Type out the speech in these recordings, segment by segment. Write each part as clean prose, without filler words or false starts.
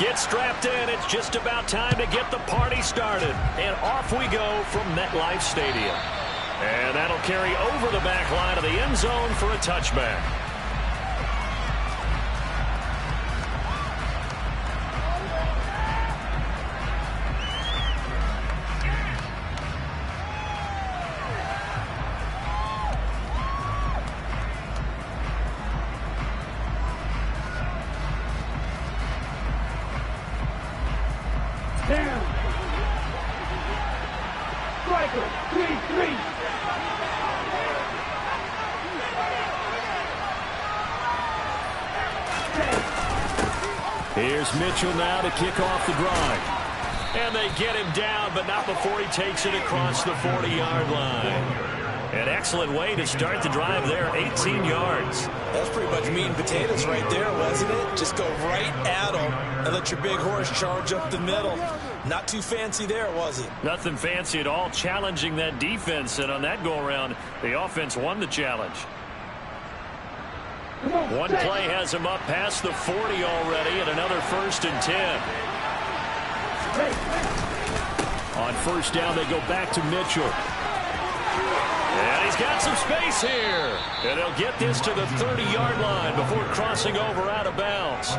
Get strapped in. It's just about time to get the party started. And off we go from MetLife Stadium. And that'll carry over the back line of the end zone for a touchback. Here's Mitchell now to kick off the drive. And they get him down, but not before he takes it across the 40-yard line. An excellent way to start the drive there, 18 yards. That's pretty much meat and potatoes right there, wasn't it? Just go right at them and let your big horse charge up the middle. Not too fancy there, was it? Nothing fancy at all, challenging that defense. And on that go-around, the offense won the challenge. One play has him up past the 40 already, and another 1st and 10. On first down, they go back to Mitchell. And he's got some space here. And he'll get this to the 30-yard line before crossing over out of bounds.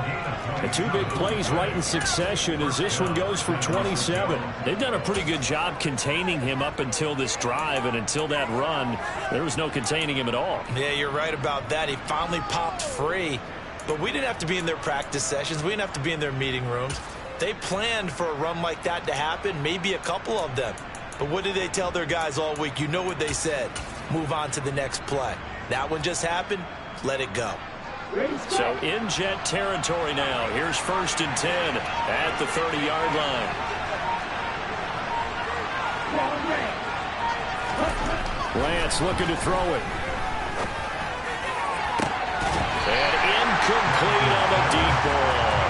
And 2 big plays right in succession as this one goes for 27. They've done a pretty good job containing him up until this drive, and until that run, there was no containing him at all. Yeah, you're right about that. He finally popped free. But we didn't have to be in their practice sessions. We didn't have to be in their meeting rooms. They planned for a run like that to happen, maybe a couple of them. But what did they tell their guys all week? You know what they said. Move on to the next play. That one just happened. Let it go. So in Jet territory now. Here's 1st and 10 at the 30-yard line. Lance looking to throw it. And incomplete on the deep ball.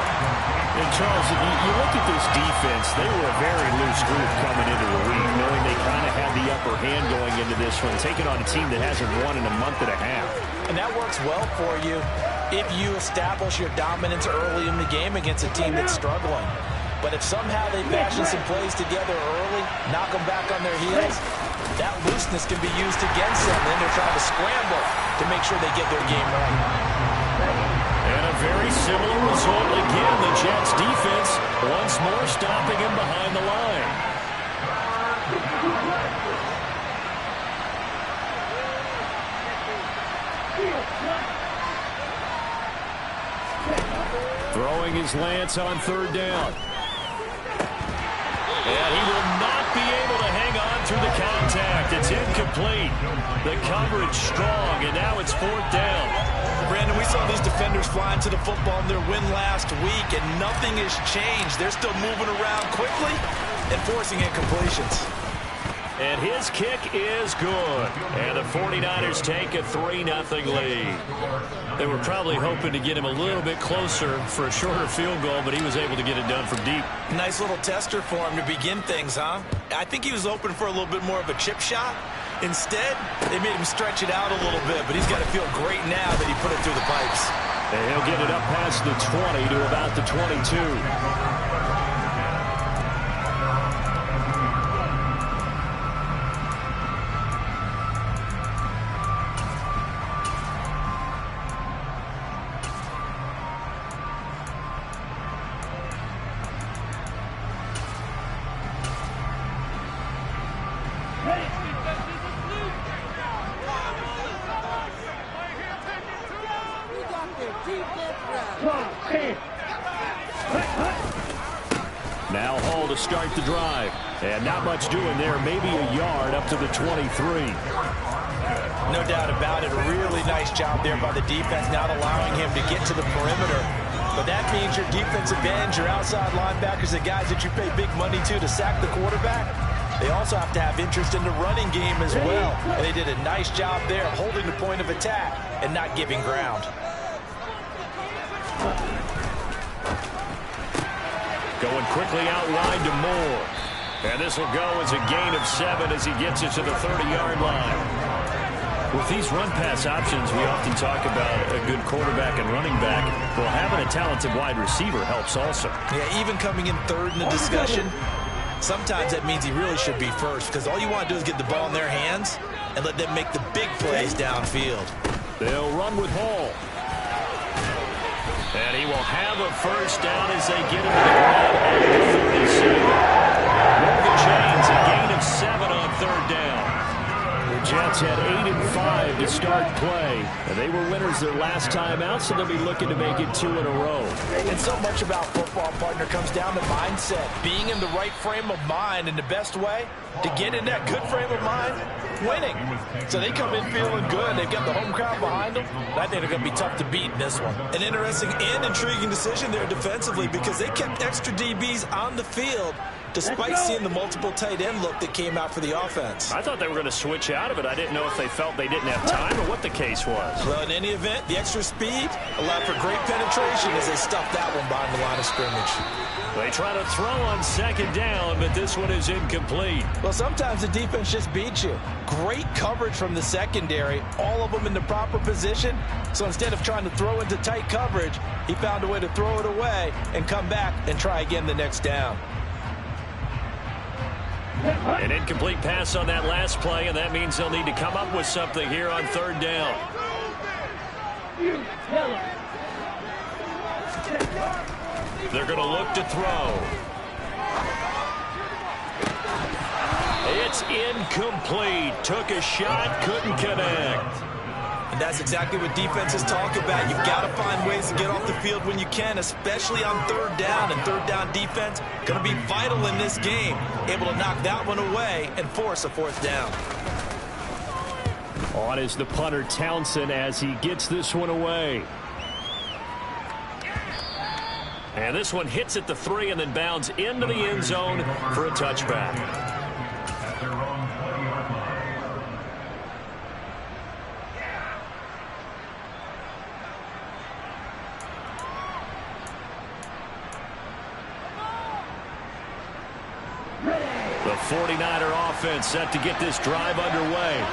And Charles, you look at this defense, they were a very loose group coming into the week, knowing they kind of had the upper hand going into this one, taking on a team that hasn't won in a month and a half. And that works well for you if you establish your dominance early in the game against a team that's struggling. But if somehow they fashion some plays together early, knock them back on their heels, that looseness can be used against them. Then they're trying to scramble to make sure they get their game right. And a very similar result again. The Jets defense once more stopping him behind the line. Throwing his Lance on 3rd down. And he will not be able to hang on through the contact. It's incomplete. The coverage strong, and now it's 4th down. Brandon, we saw these defenders flying to the football in their win last week, and nothing has changed. They're still moving around quickly and forcing incompletions. And his kick is good. And the 49ers take a 3-0 lead. They were probably hoping to get him a little bit closer for a shorter field goal, but he was able to get it done from deep. Nice little tester for him to begin things, huh? I think he was open for a little bit more of a chip shot. Instead, they made him stretch it out a little bit, but he's got to feel great now that he put it through the pipes. And he'll get it up past the 20 to about the 22. Now Hall to start the drive. And not much doing there. Maybe a yard up to the 23. No doubt about it. A really nice job there by the defense, not allowing him to get to the perimeter. But that means your defensive ends, your outside linebackers, the guys that you pay big money to sack the quarterback, they also have to have interest in the running game as well. And they did a nice job there holding the point of attack and not giving ground. Going quickly out wide to Moore. And this will go as a gain of 7 as he gets it to the 30-yard line. With these run-pass options, we often talk about a good quarterback and running back. Well, having a talented wide receiver helps also. Yeah, even coming in third in the discussion, sometimes that means he really should be first, because all you want to do is get the ball in their hands and let them make the big plays downfield. They'll run with Hall. And he will have a first down as they get him to the ground at the 37. Move the chains, a gain of 7 on third down. The Jets had 8 and 5 to start play. And they were winners their last time out, so they'll be looking to make it 2 in a row. And so much about football, partner, comes down to mindset. Being in the right frame of mind, and the best way to get in that good frame of mind, winning. So they come in feeling good. They've got the home crowd behind them. I think they're going to be tough to beat in this one. An interesting and intriguing decision there defensively, because they kept extra DBs on the field despite seeing the multiple tight end look that came out for the offense. I thought they were going to switch out of it. I didn't know if they felt they didn't have time or what the case was. Well, in any event, the extra speed allowed for great penetration as they stuffed that one behind the line of scrimmage. They try to throw on second down, but this one is incomplete. Well, sometimes the defense just beats you. Great coverage from the secondary, all of them in the proper position. So instead of trying to throw into tight coverage, he found a way to throw it away and come back and try again the next down. An incomplete pass on that last play, and that means they'll need to come up with something here on third down. They're going to look to throw. It's incomplete. Took a shot, couldn't connect. And that's exactly what defenses talk about. You've got to find ways to get off the field when you can, especially on third down. And third down defense going to be vital in this game. Able to knock that one away and force a fourth down. On is the punter, Townsend, as he gets this one away. And this one hits at the 3 and then bounds into the end zone for a touchback. The 49er offense set to get this drive underway.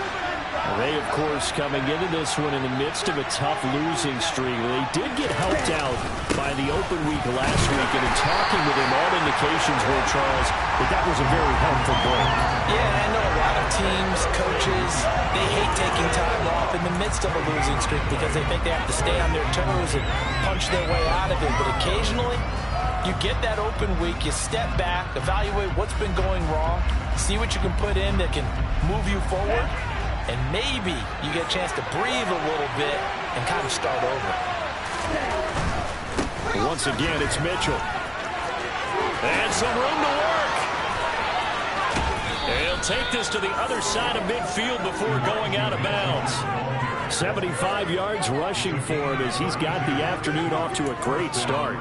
They, of course, coming into this one in the midst of a tough losing streak. They did get helped out by the open week last week, and in talking with him, all indications were, Charles, that was a very helpful break. Yeah, I know a lot of teams, coaches, they hate taking time off in the midst of a losing streak because they think they have to stay on their toes and punch their way out of it. But occasionally, you get that open week, you step back, evaluate what's been going wrong, see what you can put in that can move you forward, and maybe you get a chance to breathe a little bit and kind of start over. Once again, it's Mitchell. And some room to work. He'll take this to the other side of midfield before going out of bounds. 75 yards rushing for him as he's got the afternoon off to a great start.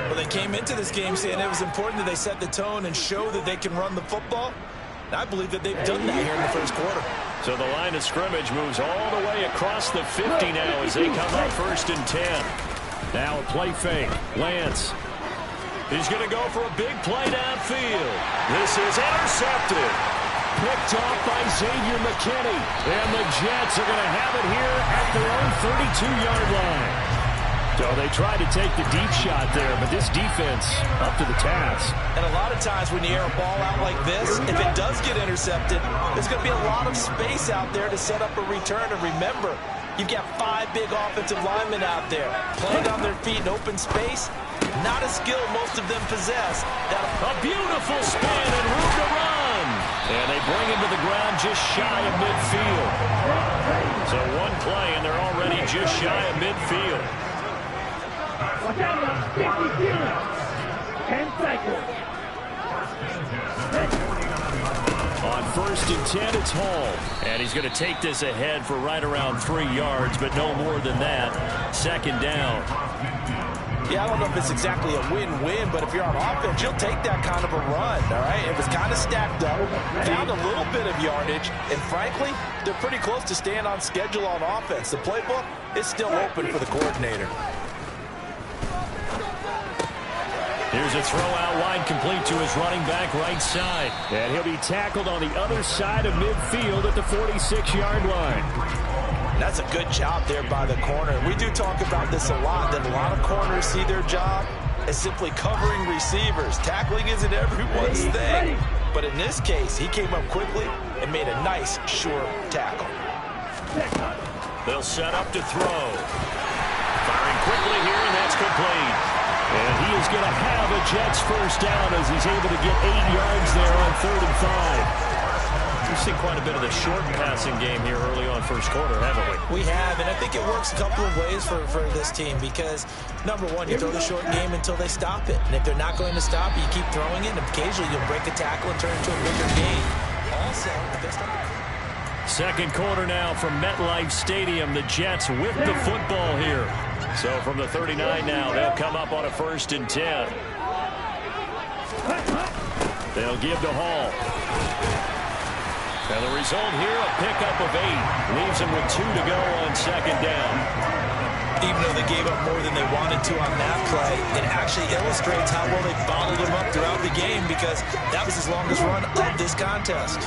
Well, they came into this game saying it was important that they set the tone and show that they can run the football. And I believe that they've done that here in the first quarter. So the line of scrimmage moves all the way across the 50 now as they come up 1st and 10. Now a play fake. Lance. He's going to go for a big play downfield. This is intercepted. Picked off by Xavier McKinney. And the Jets are going to have it here at their own 32-yard line. So they tried to take the deep shot there, but this defense up to the task. And a lot of times when you air a ball out like this, if it does get intercepted, there's going to be a lot of space out there to set up a return. And remember, you've got 5 big offensive linemen out there playing on their feet in open space. Not a skill most of them possess. A beautiful spin and room to run. And they bring him to the ground just shy of midfield. So one play, and they're already just shy of midfield. 10 seconds. On 1st and 10, it's Hall. And he's going to take this ahead for right around 3 yards, but no more than that. 2nd down. Yeah, I don't know if it's exactly a win-win, but if you're on offense, you'll take that kind of a run, all right? It was kind of stacked up, found a little bit of yardage, and frankly, they're pretty close to staying on schedule on offense. The playbook is still open for the coordinator. Here's Here's a throw out wide, complete to his running back right side. And he'll be tackled on the other side of midfield at the 46-yard line. That's a good job there by the corner. We do talk about this a lot, that a lot of corners see their job as simply covering receivers. Tackling isn't everyone's thing. But in this case, he came up quickly and made a nice, short tackle. They'll set up to throw. Firing quickly here, and that's complete. And he is going to have a Jets first down as he's able to get 8 yards there on 3rd and 5. We've seen quite a bit of the short passing game here early on first quarter, haven't we? We have, and I think it works a couple of ways for this team because, number one, you throw the short game until they stop it. And if they're not going to stop it, you keep throwing it, and occasionally you'll break a tackle and turn it into a bigger game. Also, if they start... Second quarter now from MetLife Stadium. The Jets with the football here. So from the 39 now, they'll come up on a 1st and 10. They'll give to Hall. And the result here, a pickup of 8. Leaves him with 2 to go on 2nd down. Even though they gave up more than they wanted to on that play, it actually illustrates how well they bottled him up throughout the game because that was his longest run of this contest.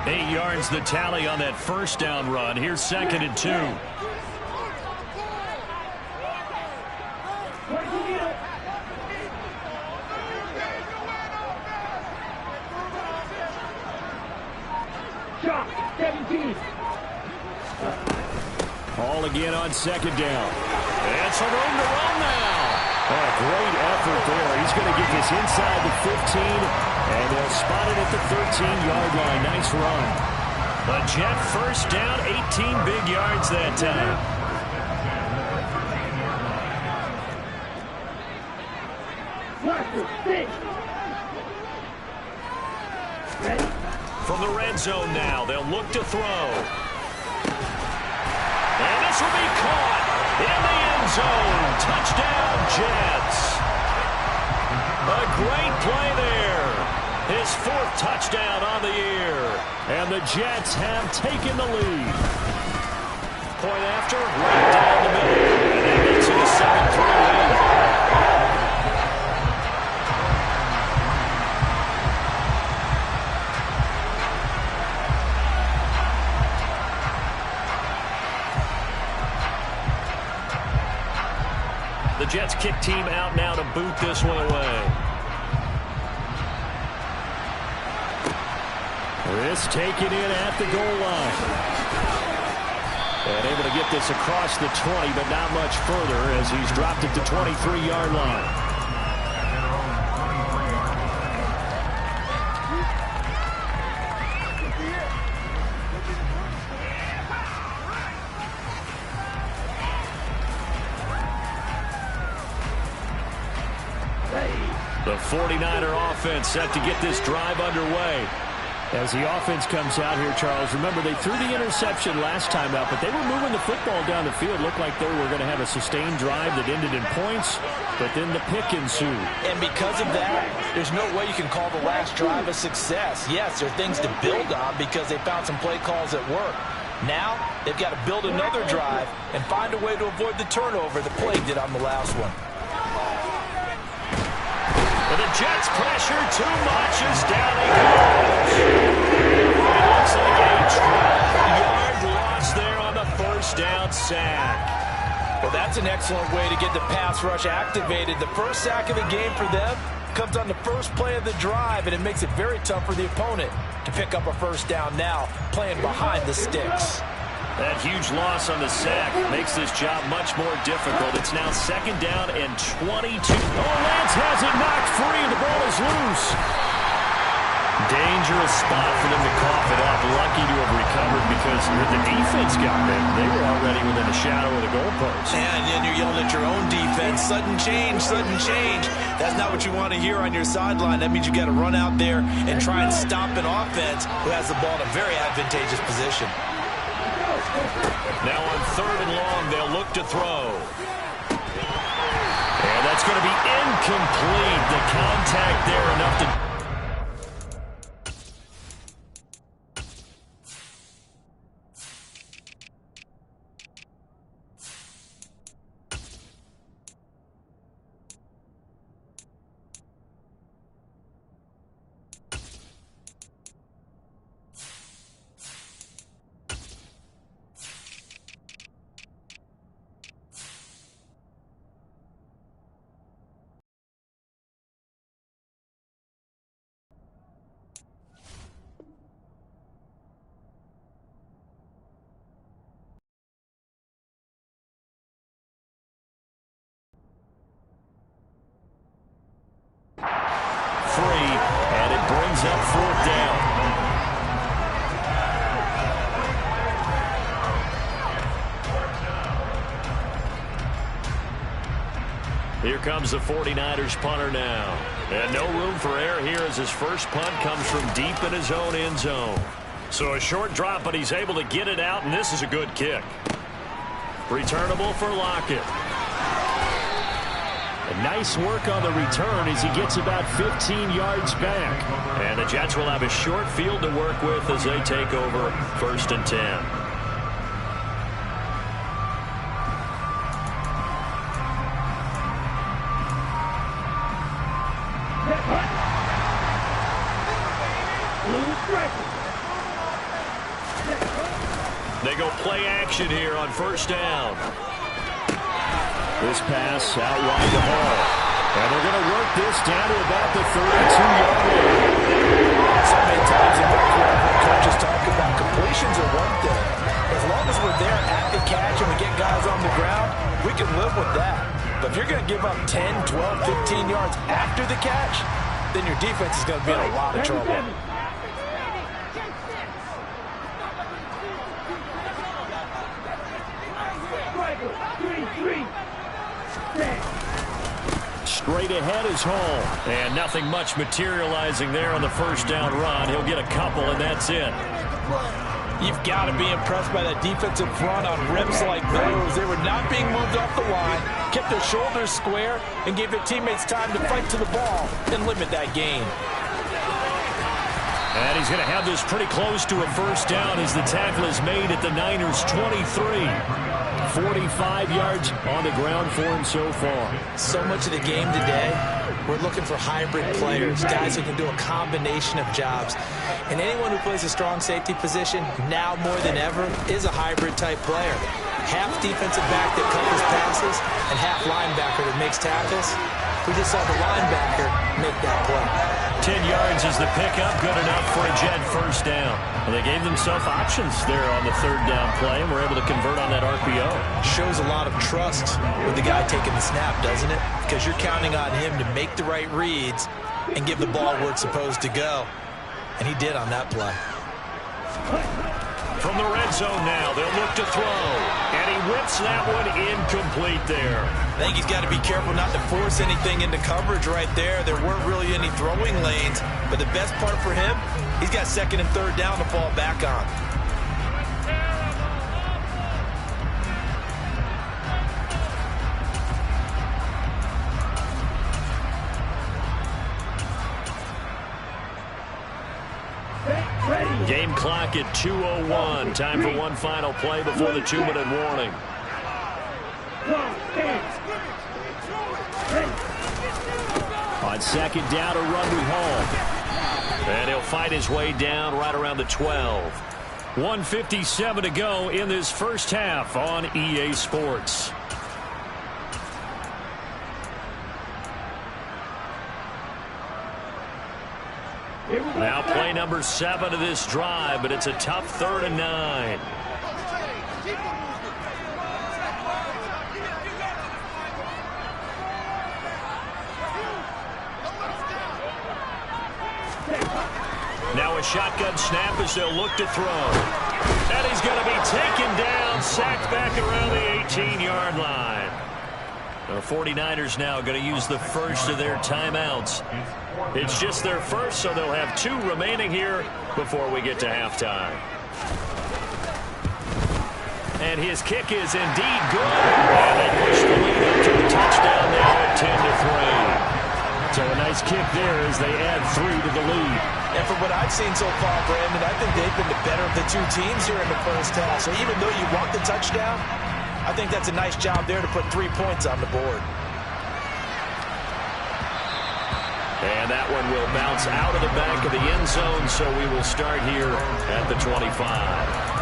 8 yards the tally on that first down run. Here's 2nd and 2. Hall again on 2nd down. And some room to run now. Oh, a great effort there. He's going to get this inside the 15, and they'll spot it at the 13-yard line. Nice run. A Jet first down, 18 big yards that time. From the red zone now, they'll look to throw. And this will be caught in the end zone. Touchdown, Jets. A great play there. His 4th touchdown on the year. And the Jets have taken the lead. Point after, right down the middle. And that makes it a 7-3 lead. The Jets kick team out now to boot this one away. This taken in at the goal line. And able to get this across the 20, but not much further as he's dropped it to 23-yard line. The 49er offense set to get this drive underway. As the offense comes out here, Charles, remember they threw the interception last time out, but they were moving the football down the field. Looked like they were going to have a sustained drive that ended in points, but then the pick ensued. And because of that, there's no way you can call the last drive a success. Yes, there are things to build on because they found some play calls that work. Now, they've got to build another drive and find a way to avoid the turnover that Plague did on the last one. But the Jets pressure too much as down he goes. It looks like a 12-yard loss there on the first down sack. Well, that's an excellent way to get the pass rush activated. The first sack of the game for them comes on the first play of the drive, and it makes it very tough for the opponent to pick up a first down now, playing behind the sticks. That huge loss on the sack makes this job much more difficult. It's now 2nd down and 22. Oh, Lance has it knocked free. The ball is loose. Dangerous spot for them to cough it up. Lucky to have recovered because when the defense got them, they were already within a shadow of the goalpost. And then you're yelling at your own defense. Sudden change, sudden change. That's not what you want to hear on your sideline. That means you got to run out there and try and stop an offense who has the ball in a very advantageous position. Now on 3rd and long, they'll look to throw. And that's going to be incomplete. The contact there enough to... brings up 4th down. Here comes the 49ers punter now. And no room for error here as his first punt comes from deep in his own end zone. So a short drop, but he's able to get it out, and this is a good kick. Returnable for Lockett. And nice work on the return as he gets about 15 yards back. And the Jets will have a short field to work with as they take over 1st and 10. They go play action here on 1st down. This pass out wide to Hall. And they're going to work this down to about the 32-yard line. So many times in football, coaches talk about completions are one thing. As long as we're there at the catch and we get guys on the ground, we can live with that. But if you're going to give up 10, 12, 15 yards after the catch, then your defense is going to be in a lot of trouble. Straight ahead is Hall. And nothing much materializing there on the 1st down run. He'll get a couple, and that's it. You've got to be impressed by that defensive front on rips like those. They were not being moved off the line, kept their shoulders square, and gave their teammates time to fight to the ball and limit that gain. And he's going to have this pretty close to a 1st down as the tackle is made at the Niners' 23. 45 yards on the ground for him so far. So much of the game today, we're looking for hybrid players, guys who can do a combination of jobs. And anyone who plays a strong safety position, now more than ever, is a hybrid-type player. Half defensive back that covers passes and half linebacker that makes tackles. We just saw the linebacker make that play. 10 yards is the pickup, good enough for a Jet 1st down. Well, they gave themselves options there on the 3rd down play, and were able to convert on that RPO. Shows a lot of trust with the guy taking the snap, doesn't it? Because you're counting on him to make the right reads and give the ball where it's supposed to go. And he did on that play. From the red zone now, they'll look to throw. And he whips that one incomplete there. I think he's got to be careful not to force anything into coverage right there. There weren't really any throwing lanes. But the best part for him, he's got 2nd and 3rd down to fall back on. Game clock at 2:01. Time for one final play before the 2-minute warning. On 2nd down, a run with Hall. And he'll fight his way down right around the 12. 1:57 to go in this 1st half on EA Sports. Now play number 7 of this drive, but it's a tough 3rd and 9. Now a shotgun snap as they'll look to throw. And he's going to be taken down, sacked back around the 18-yard line. The 49ers now going to use the first of their timeouts. It's just their first, so they'll have 2 remaining here before we get to halftime. And his kick is indeed good. And they push the lead up to the touchdown now at 10-3. So a nice kick there as they add 3 to the lead. And from what I've seen so far, Brandon, I think they've been the better of the 2 teams here in the 1st half. So even though you want the touchdown, I think that's a nice job there to put 3 points on the board. And that one will bounce out of the back of the end zone, so we will start here at the 25.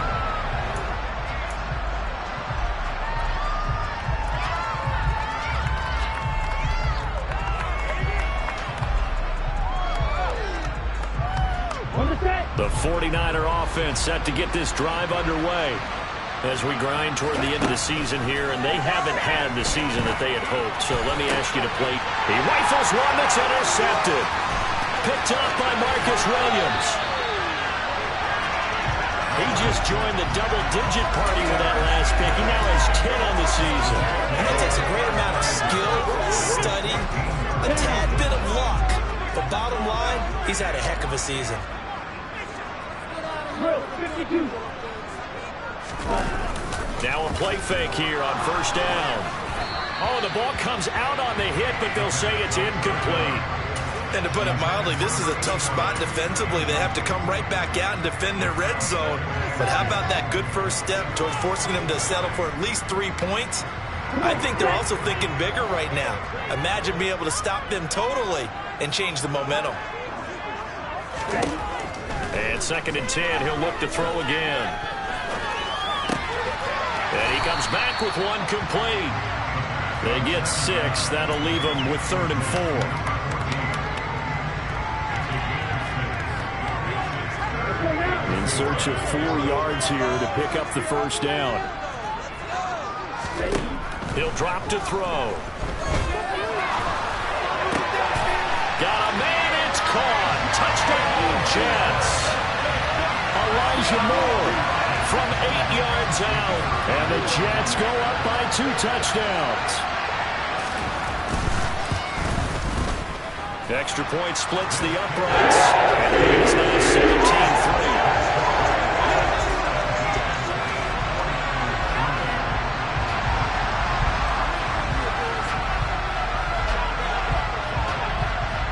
The 49er offense set to get this drive underway as we grind toward the end of the season here, and they haven't had the season that they had hoped. So let me ask you to plate. He rifles one that's intercepted. picked up by Marcus Williams. He just joined the double-digit party with that last pick. He now has 10 on the season. And it takes a great amount of skill, study, a tad bit of luck. But bottom line, he's had a heck of a season. 52. Now a play fake here on first down. Oh, the ball comes out on the hit, but they'll say it's incomplete. And to put it mildly, this is a tough spot defensively. They have to come right back out and defend their red zone. But how about that good first step towards forcing them to settle for at least 3 points? I think they're also thinking bigger right now. Imagine being able to stop them totally and change the momentum. And 2nd and 10, he'll look to throw again. And he comes back with one complete. They get 6. That'll leave them with 3rd and 4. In search of 4 yards here to pick up the first down. He'll drop to throw. Got a man, it's caught. Touchdown, Jets. Elijah Moore From 8 yards out. And the Jets go up by 2 touchdowns. Extra point splits the uprights. And the lead is now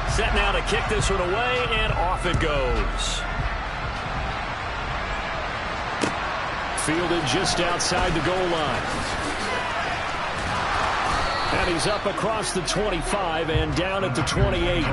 17-3. Set now to kick this one away, and off it goes. Fielded just outside the goal line. And he's up across the 25 and down at the 28.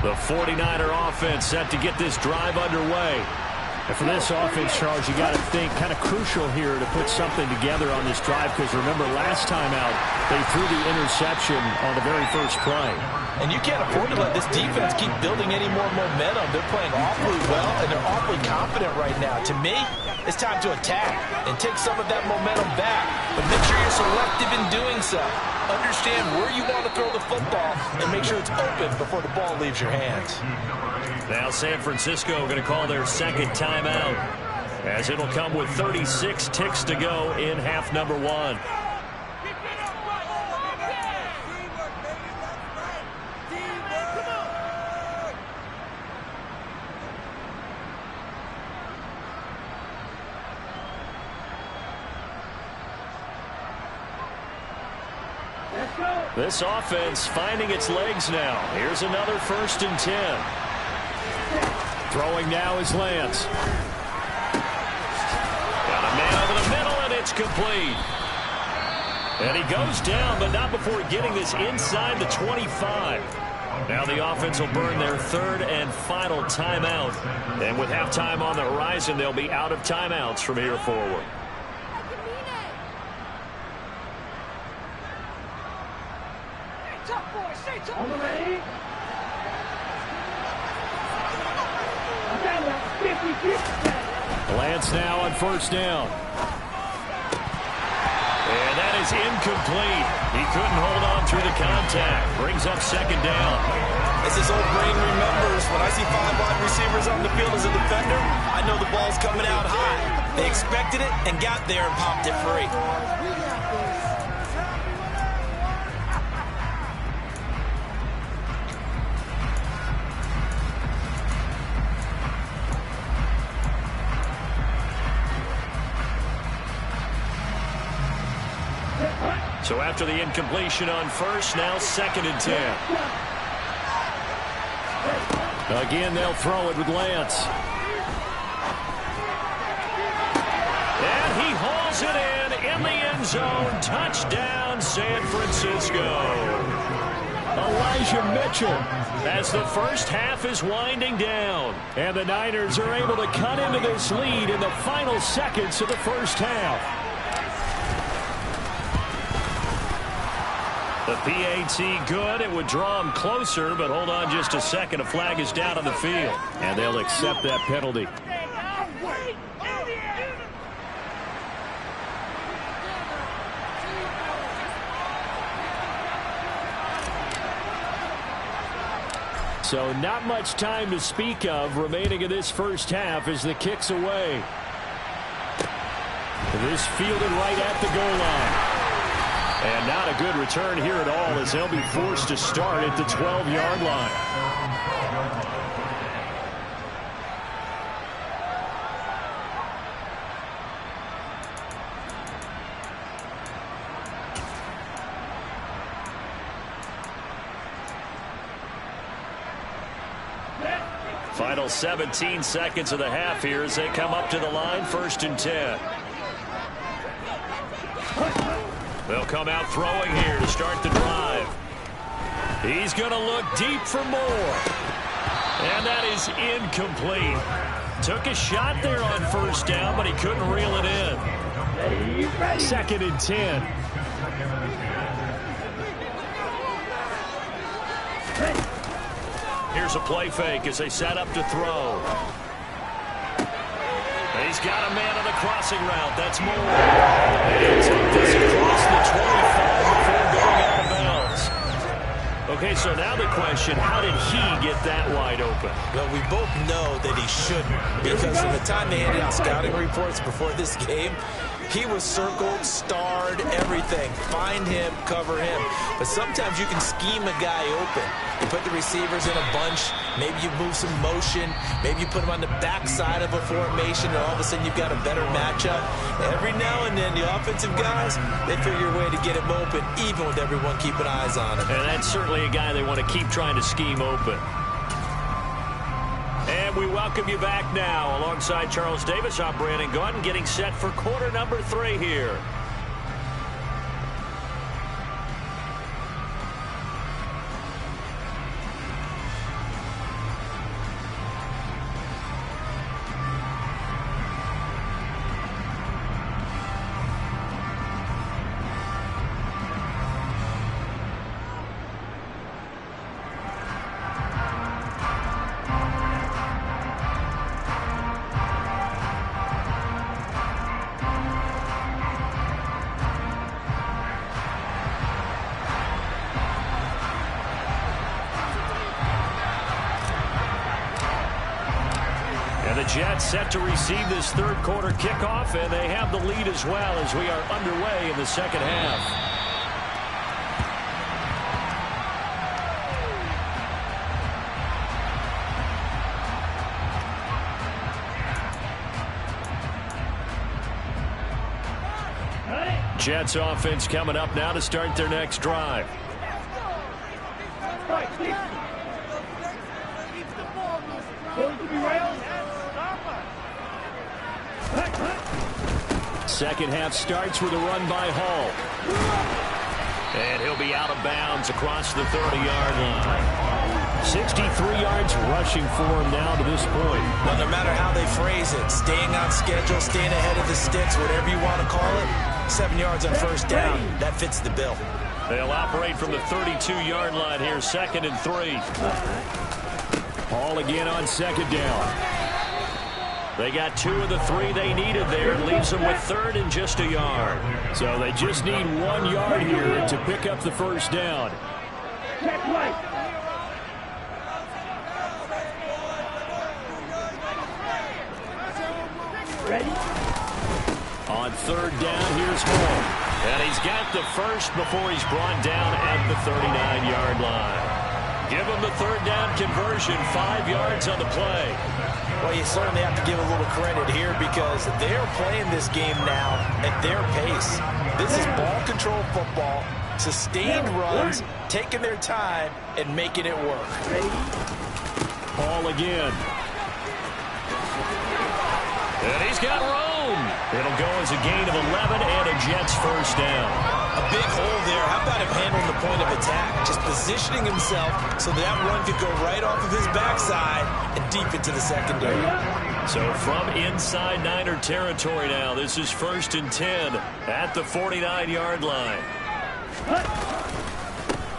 The 49er offense set to get this drive underway. And for this offense, Charles, you got to think kind of crucial here to put something together on this drive, because remember last time out they threw the interception on the very first play. And you can't afford to let this defense keep building any more momentum. They're playing awfully well, and they're awfully confident right now. To me, it's time to attack and take some of that momentum back. But make sure you're selective in doing so. Understand where you want to throw the football and make sure it's open before the ball leaves your hands. Now San Francisco going to call their 2nd timeout, as it'll come with 36 ticks to go in half number 1. This offense finding its legs now. Here's another 1st and 10. Throwing now is Lance. Got a man over the middle, and it's complete. And he goes down, but not before getting this inside the 25. Now the offense will burn their 3rd and final timeout. And with halftime on the horizon, they'll be out of timeouts from here forward. On the ready. Lance now on 1st down. And that is incomplete. He couldn't hold on through the contact. Brings up 2nd down. As his old brain remembers, when I see 5 wide receivers on the field as a defender, I know the ball's coming out high. They expected it and got there and popped it free. So after the incompletion on 1st, now 2nd and 10. Again, they'll throw it with Lance. And he hauls it in the end zone. Touchdown, San Francisco. Elijah Mitchell. As the first half is winding down. And the Niners are able to cut into this lead in the final seconds of the first half. The PAT good. It would draw him closer, but hold on just a second. A flag is down on the field. And they'll accept that penalty. So not much time to speak of remaining in this first half as the kick's away. This fielded right at the goal line. And not a good return here at all as they'll be forced to start at the 12-yard line. Final 17 seconds of the half here as they come up to the line, 1st and 10. They'll come out throwing here to start the drive. He's going to look deep for more. And that is incomplete. Took a shot there on 1st down, but he couldn't reel it in. 2nd and 10. Here's a play fake as they set up to throw. He's got a man on the crossing route. That's Moore. And he'll take this across the 25 before going out of bounds. Okay, so now the question, how did he get that wide open? Well, we both know that he shouldn't, because from the time they handed out scouting reports before this game, he was circled, starred, everything. Find him, cover him. But sometimes you can scheme a guy open. You put the receivers in a bunch. Maybe you move some motion. Maybe you put him on the backside of a formation, and all of a sudden you've got a better matchup. Every now and then, the offensive guys, they figure a way to get him open, even with everyone keeping eyes on him. And that's certainly a guy they want to keep trying to scheme open. And we welcome you back now. Alongside Charles Davis, I'm Brandon Gaudin, getting set for quarter number 3 here. The Jets set to receive this third quarter kickoff, and they have the lead as well as we are underway in the second half. Jets offense coming up now to start their next drive. Second half starts with a run by Hall. And he'll be out of bounds across the 30-yard line. 63 yards rushing for him now to this point. Well, no matter how they phrase it, staying on schedule, staying ahead of the sticks, whatever you want to call it, 7 yards on 1st down, that fits the bill. They'll operate from the 32-yard line here, 2nd and 3. Hall again on 2nd down. They got 2 of the 3 they needed there. It leaves them with 3rd and just a yard. So they just need 1 yard here to pick up the 1st down. Check right. Ready? On 3rd down, here's Hall. And he's got the first before he's brought down at the 39-yard line. Give him the 3rd down conversion, 5 yards on the play. Well, you certainly have to give a little credit here because they're playing this game now at their pace. This is ball control football, sustained runs, taking their time and making it work. Hall again. And he's got room. It'll go as a gain of 11 and a Jets 1st down. A big hole there. How about him handling the point of attack? Just positioning himself so that run could go right off of his backside and deep into the secondary. So from inside Niner territory now, this is 1st and 10 at the 49-yard line.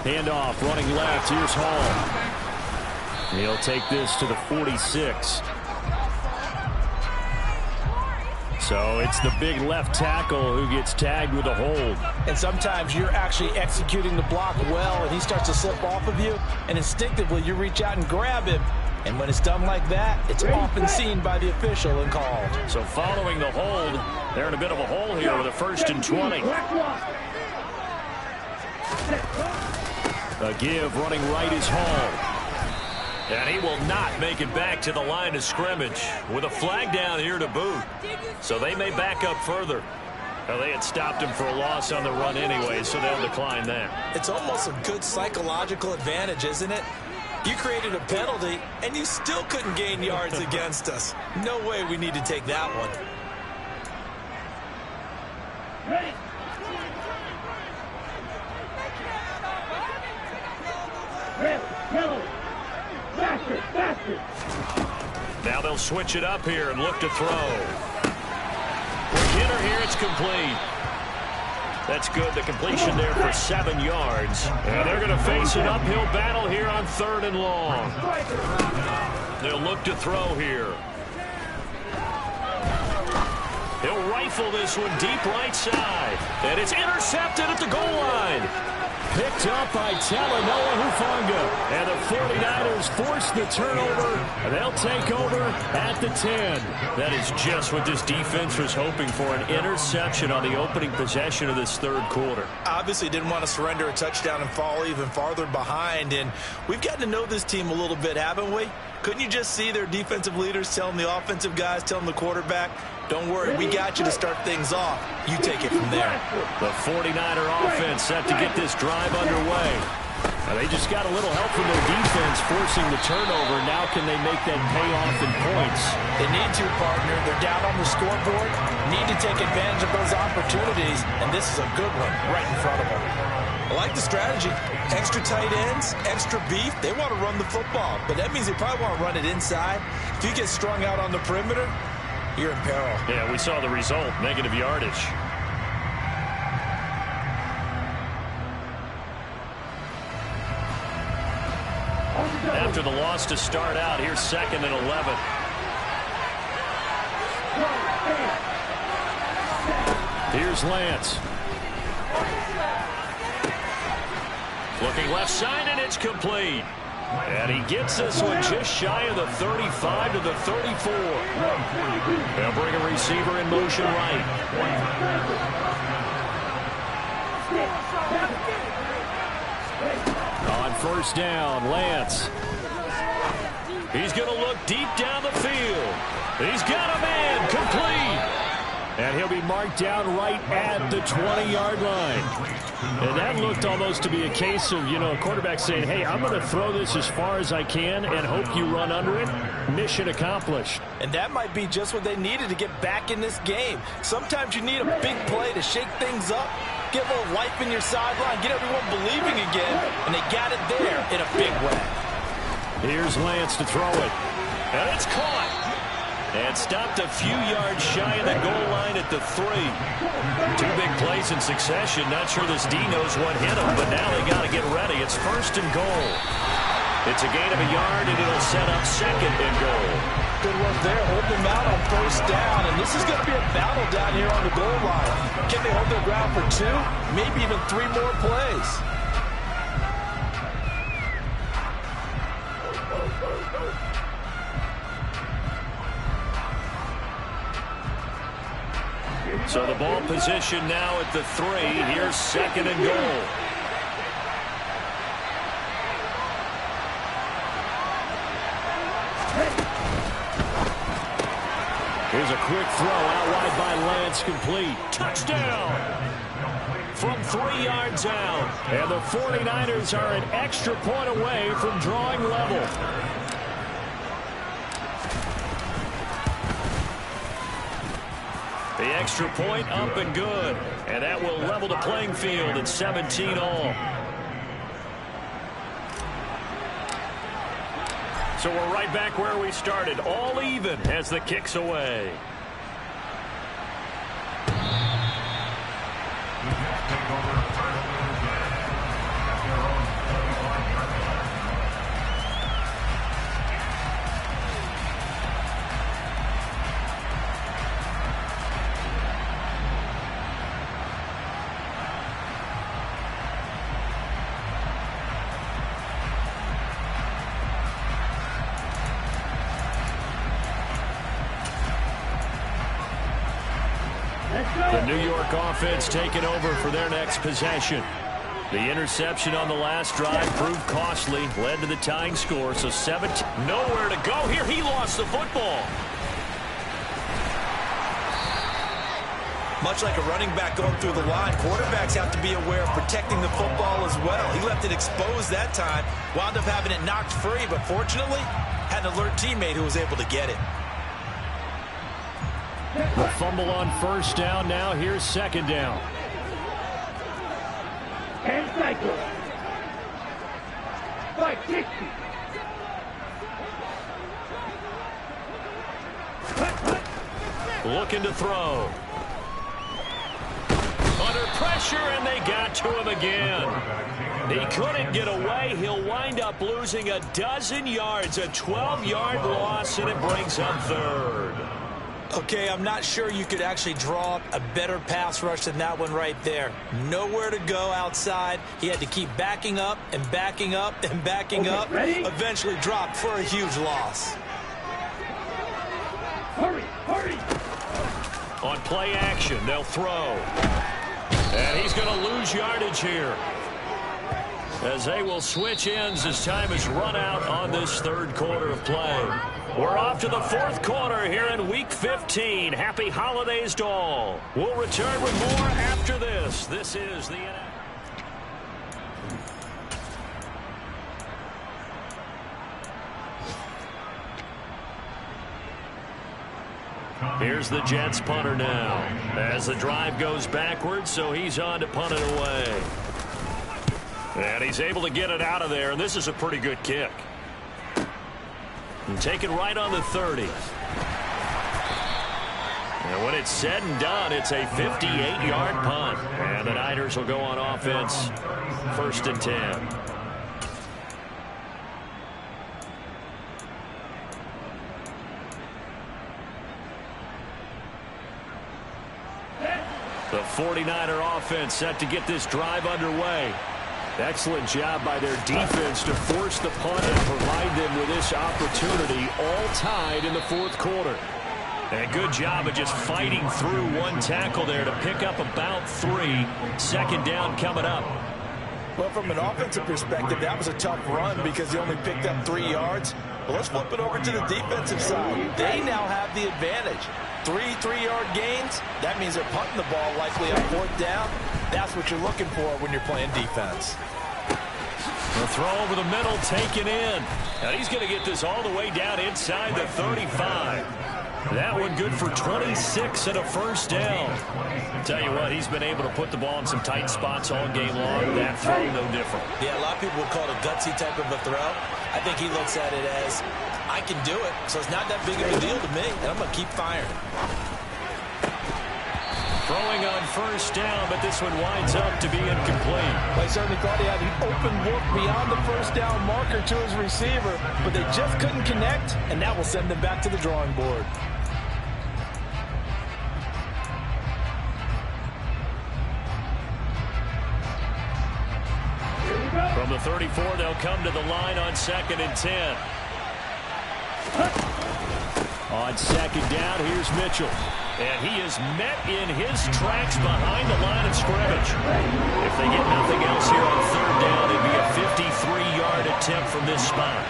Handoff, running left. Here's Hall. He'll take this to the 46. So it's the big left tackle who gets tagged with a hold. And sometimes you're actually executing the block well, and he starts to slip off of you, and instinctively you reach out and grab him. And when it's done like that, it's often seen by the official and called. So following the hold, they're in a bit of a hole here with a 1st and 20. A give, running right is Hall. And he will not make it back to the line of scrimmage with a flag down here to boot. So they may back up further. Now, they had stopped him for a loss on the run anyway, so they'll decline that. It's almost a good psychological advantage, isn't it? You created a penalty, and you still couldn't gain yards against us. No way we need to take that one. Ready. Yellow. Faster, faster. Now they'll switch it up here and look to throw. Quick hitter here, it's complete. That's good. The completion there for 7 yards. And they're going to face an uphill battle here on 3rd and long. They'll look to throw here. He'll rifle this one deep right side. And it's intercepted at the goal line. Picked up by Talanoa Hufanga. And the 49ers force the turnover. And they'll take over at the 10. That is just what this defense was hoping for, an interception on the opening possession of this 3rd quarter. Obviously didn't want to surrender a touchdown and fall even farther behind. And we've gotten to know this team a little bit, haven't we? Couldn't you just see their defensive leaders telling the offensive guys, telling the quarterback, don't worry, we got you to start things off. You take it from there. The 49er offense set to get this drive underway. Now they just got a little help from their defense forcing the turnover. Now can they make that pay off in points? They need to, partner. They're down on the scoreboard. Need to take advantage of those opportunities. And this is a good one right in front of them. I like the strategy. Extra tight ends, extra beef. They want to run the football. But that means they probably want to run it inside. If you get strung out on the perimeter, you're in peril. Yeah, we saw the result, negative yardage. After the loss to start out, here's 2nd and 11. Here's Lance. Looking left side, and it's complete. And he gets this one just shy of the 35 to the 34. They'll bring a receiver in motion right. On 1st down, Lance. He's going to look deep down the field. He's got a man, complete. And he'll be marked down right at the 20-yard line. And that looked almost to be a case of, a quarterback saying, hey, I'm going to throw this as far as I can and hope you run under it. Mission accomplished. And that might be just what they needed to get back in this game. Sometimes you need a big play to shake things up, get a little life in your sideline, get everyone believing again, and they got it there in a big way. Here's Lance to throw it. And it's caught. And stopped a few yards shy of the goal line at the 3. 2 big plays in succession. Not sure this D knows what hit him, but now they got to get ready. It's 1st and goal. It's a gain of a yard, and it'll set up 2nd and goal. Good work there. Hold them out on 1st down, and this is going to be a battle down here on the goal line. Can they hold their ground for 2, maybe even 3 more plays? So the ball position now at the 3. Here's 2nd and goal. Here's a quick throw out wide by Lance, complete. Touchdown! From 3 yards out. And the 49ers are an extra point away from drawing level. The extra point up and good. And that will level the playing field at 17 all. So we're right back where we started. All even as the kick's away. The New York offense taking over for their next possession. The interception on the last drive proved costly, led to the tying score, so 17. Nowhere to go here. He lost the football. Much like a running back going through the line, quarterbacks have to be aware of protecting the football as well. He left it exposed that time, wound up having it knocked free, but fortunately, had an alert teammate who was able to get it. The fumble on first down. Now here's second down. 10 cycles. 560. Looking to throw. Under pressure, and they got to him again. He couldn't get away. He'll wind up losing a dozen yards, a 12-yard loss, and it brings up third. Okay, I'm not sure you could actually draw up a better pass rush than that one right there. Nowhere to go outside. He had to keep backing up and backing up and backing up. Ready? Eventually dropped for a huge loss. Hurry, hurry. On play action, they'll throw. And he's going to lose yardage here, as they will switch ends as time is run out on this third quarter of play. We're off to the fourth quarter here in Week 15. Happy holidays to all. We'll return with more after this. This is the NFL. Here's the Jets punter now, as the drive goes backwards, so he's on to punt it away. And he's able to get it out of there, and this is a pretty good kick. And take it right on the 30. And when it's said and done, it's a 58-yard punt. And the Niners will go on offense, 1st and 10. The 49er offense set to get this drive underway. Excellent job by their defense to force the punt and provide them with this opportunity, all tied in the fourth quarter. And a good job of just fighting through one tackle there to pick up about 3. Second down coming up. Well, from an offensive perspective, that was a tough run because he only picked up 3 yards. But let's flip it over to the defensive side. They now have the advantage. 3 3-yard gains, that means they're punting the ball likely on 4th down. That's what you're looking for when you're playing defense. The throw over the middle, taken in. And he's going to get this all the way down inside the 35. That one good for 26 and a first down. Tell you what, he's been able to put the ball in some tight spots all game long. That throw, no different. Yeah, a lot of people would call it a gutsy type of a throw. I think he looks at it as, I can do it, so it's not that big of a deal to me, and I'm going to keep firing. Throwing on first down, but this one winds up to be incomplete. Well, he certainly thought he had an open look beyond the first down marker to his receiver, but they just couldn't connect, and that will send them back to the drawing board. From the 34, they'll come to the line on 2nd and 10. On second down, here's Mitchell. And he is met in his tracks behind the line of scrimmage. If they get nothing else here on 3rd down, it'd be a 53-yard attempt from this spot.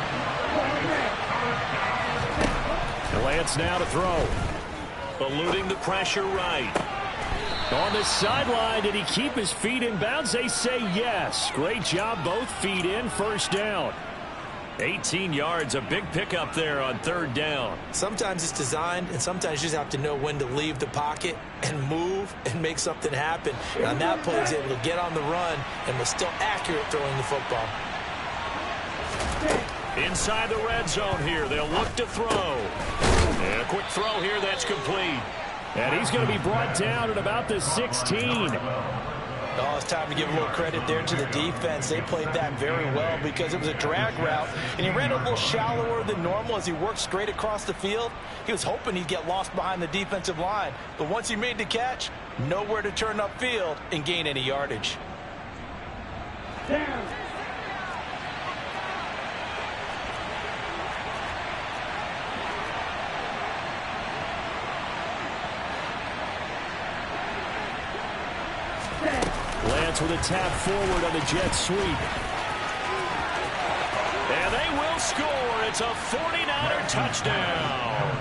Lance now to throw. Eluding the pressure right. On the sideline, did he keep his feet in bounds? They say yes. Great job, both feet in, first down. 18 yards, a big pickup there on 3rd down. Sometimes it's designed, and sometimes you just have to know when to leave the pocket and move and make something happen. And on that play, he's able to get on the run and was still accurate throwing the football. Inside the red zone here, they'll look to throw. And a quick throw here, that's complete. And he's going to be brought down at about the 16. Oh, it's time to give a little credit there to the defense. They played that very well because it was a drag route, and he ran a little shallower than normal as he worked straight across the field. He was hoping he'd get lost behind the defensive line, but once he made the catch, nowhere to turn upfield and gain any yardage. Down. defense with a tap forward on the jet sweep. And they will score. It's a 49er touchdown.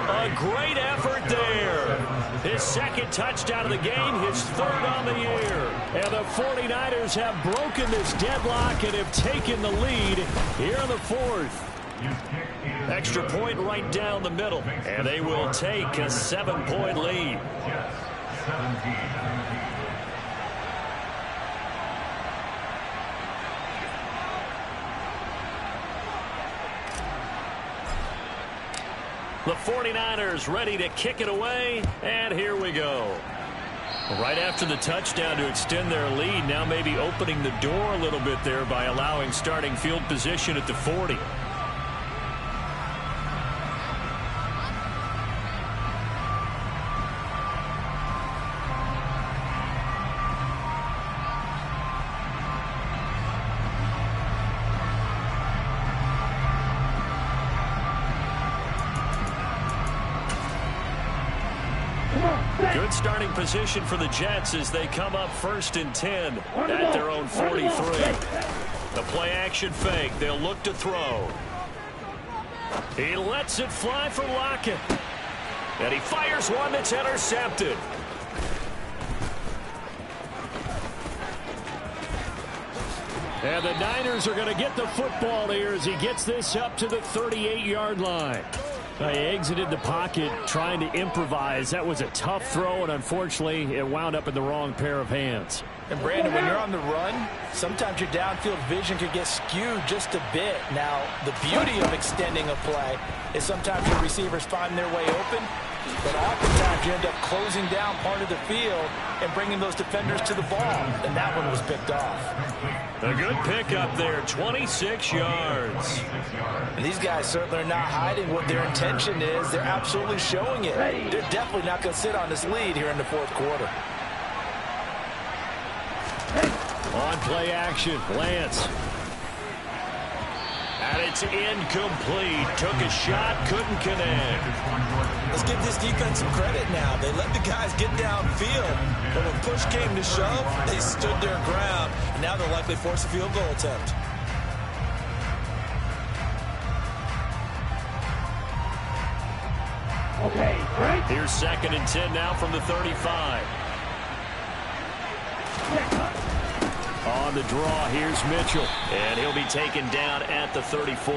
A great effort there. His second touchdown of the game, his third on the year. And the 49ers have broken this deadlock and have taken the lead here in the fourth. Extra point right down the middle. And they will take a 7-point lead. The 49ers ready to kick it away, and here we go. Right after the touchdown to extend their lead, now maybe opening the door a little bit there by allowing starting field position at the 40. Good starting position for the Jets as they come up 1st and 10 at their own 43. The play action fake. They'll look to throw. He lets it fly for Lockett. And he fires one that's intercepted. And the Niners are going to get the football here as he gets this up to the 38-yard line. He exited the pocket trying to improvise. That was a tough throw, and unfortunately, it wound up in the wrong pair of hands. And, Brandon, when you're on the run, sometimes your downfield vision can get skewed just a bit. Now, the beauty of extending a play is sometimes your receivers find their way open, but oftentimes you end up closing down part of the field and bringing those defenders to the ball, and that one was picked off. A good pickup there, 26 yards. And these guys certainly are not hiding what their intention is. They're absolutely showing it. They're definitely not going to sit on this lead here in the fourth quarter. On play action, Lance. And it's incomplete. Took a shot, couldn't connect. Let's give this defense some credit now. They let the guys get downfield, but when push came to shove, they stood their ground. Now they'll likely force a field goal attempt. Okay, right. Here's 2nd and 10 now from the 35. On the draw, here's Mitchell. And he'll be taken down at the 34.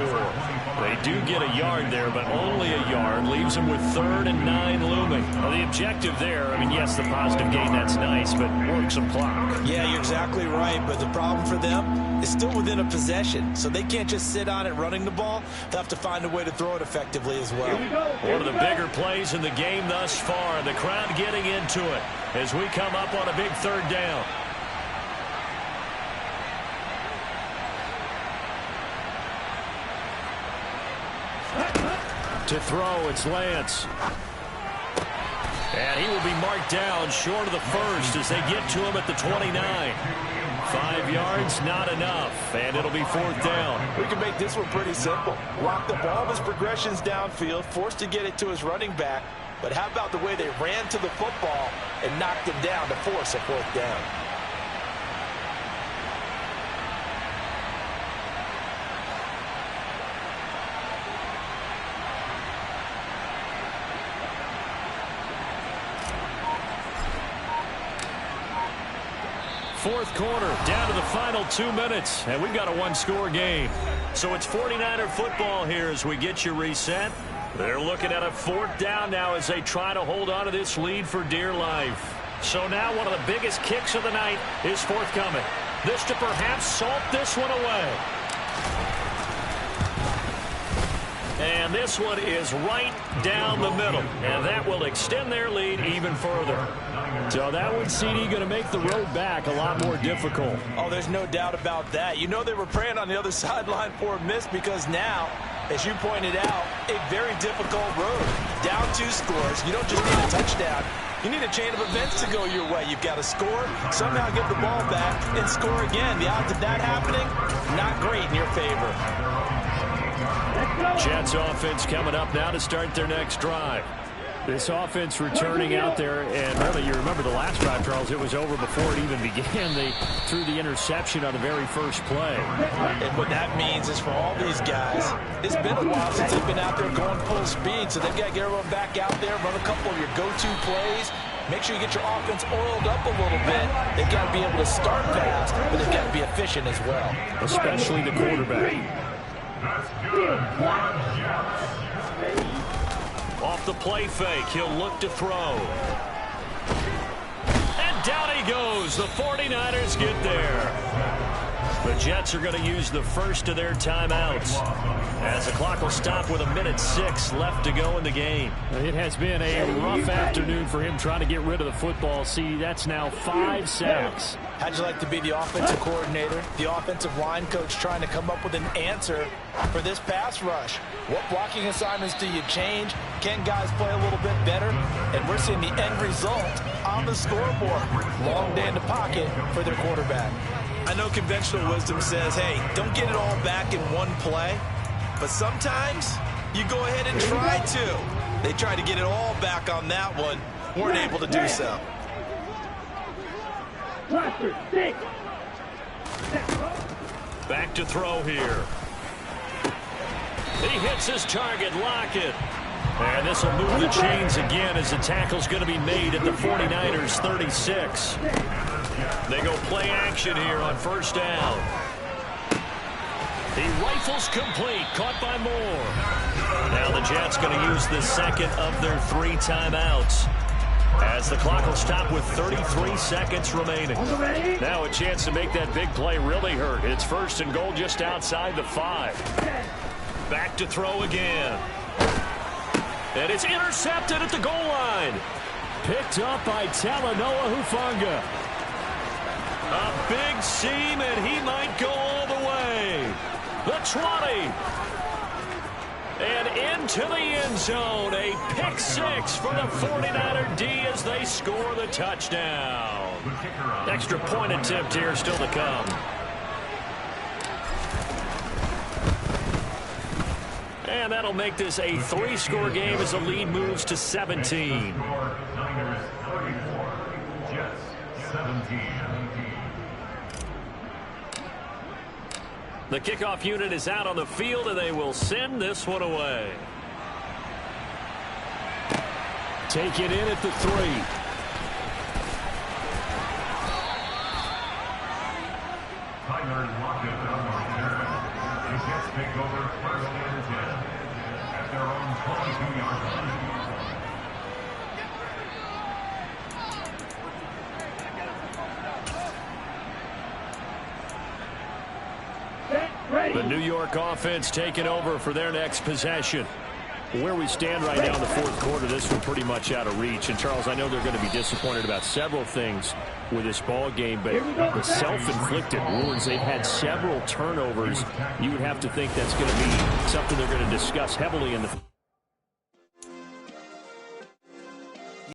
They do get a yard there, but only a yard. Leaves them with 3rd and 9 looming. Well, the objective there, I mean, yes, the positive gain, that's nice, but work some clock. Yeah, you're exactly right, but the problem for them is still within a possession, so they can't just sit on it running the ball. They'll have to find a way to throw it effectively as well. One of the bigger plays in the game thus far. The crowd getting into it as we come up on a big 3rd down. To throw, it's Lance. And he will be marked down short of the first as they get to him at the 29. 5 yards, not enough, and it'll be 4th down. We can make this one pretty simple. Lock the ball of his progressions downfield, forced to get it to his running back. But how about the way they ran to the football and knocked him down to force a 4th down? Fourth quarter, down to the final 2 minutes, and we've got a 1-score game. So it's 49er football here as we get you reset. They're looking at a 4th down now as they try to hold on to this lead for dear life. So now one of the biggest kicks of the night is forthcoming. This to perhaps salt this one away. And this one is right down the middle, and that will extend their lead even further. So that one, CD, going to make the road back a lot more difficult. Oh, there's no doubt about that. You know they were praying on the other sideline for a miss because now, as you pointed out, a very difficult road. Down 2 scores. You don't just need a touchdown. You need a chain of events to go your way. You've got to score, somehow get the ball back, and score again. The odds of that happening, not great in your favor. Jets offense coming up now to start their next drive. This offense returning out there, and really, you remember the last drive, Charles, it was over before it even began. They threw the interception on the very first play. And what that means is for all these guys, it's been a while since they've been out there going full speed, so they've got to get everyone back out there, run a couple of your go-to plays, make sure you get your offense oiled up a little bit. They've got to be able to start fast, but they've got to be efficient as well. Especially the quarterback. Off the play fake, he'll look to throw. And down he goes. The 49ers get there. The Jets are going to use the first of their timeouts, as the clock will stop with 1:06 left to go in the game. It has been a rough afternoon for him trying to get rid of the football. See, that's now 5 sacks. How'd you like to be the offensive coordinator, the offensive line coach, trying to come up with an answer for this pass rush? What blocking assignments do you change? Can guys play a little bit better? And we're seeing the end result on the scoreboard. Long day in the pocket for their quarterback. I know conventional wisdom says, hey, don't get it all back in one play. But sometimes you go ahead and try to. They tried to get it all back on that one. Weren't able to do so. Back to throw here. He hits his target, Lockett. And this will move the chains again as the tackle's going to be made at the 49ers 36. They go play action here on first down. He rifles complete, caught by Moore. Now the Jets going to use the second of their 3 timeouts, as the clock will stop with 33 seconds remaining. Now a chance to make that big play really hurt. It's first and goal just outside the 5. Back to throw again. And it's intercepted at the goal line. Picked up by Talanoa Hufanga. A big seam, and he might go all the way. The 20. And into the end zone. A pick 6 for the 49er D as they score the touchdown. Extra point attempt here still to come. And that'll make this a 3-score game as the lead moves to 17. The kickoff unit is out on the field, and they will send this one away. Take it in at the 3. The Jets take over first and 10 at their own 22-yard line. The New York offense taking over for their next possession. Where we stand right now in the fourth quarter, this one pretty much out of reach. And, Charles, I know they're going to be disappointed about several things with this ball game, but the self-inflicted wounds, they've had several turnovers. You would have to think that's going to be something they're going to discuss heavily in the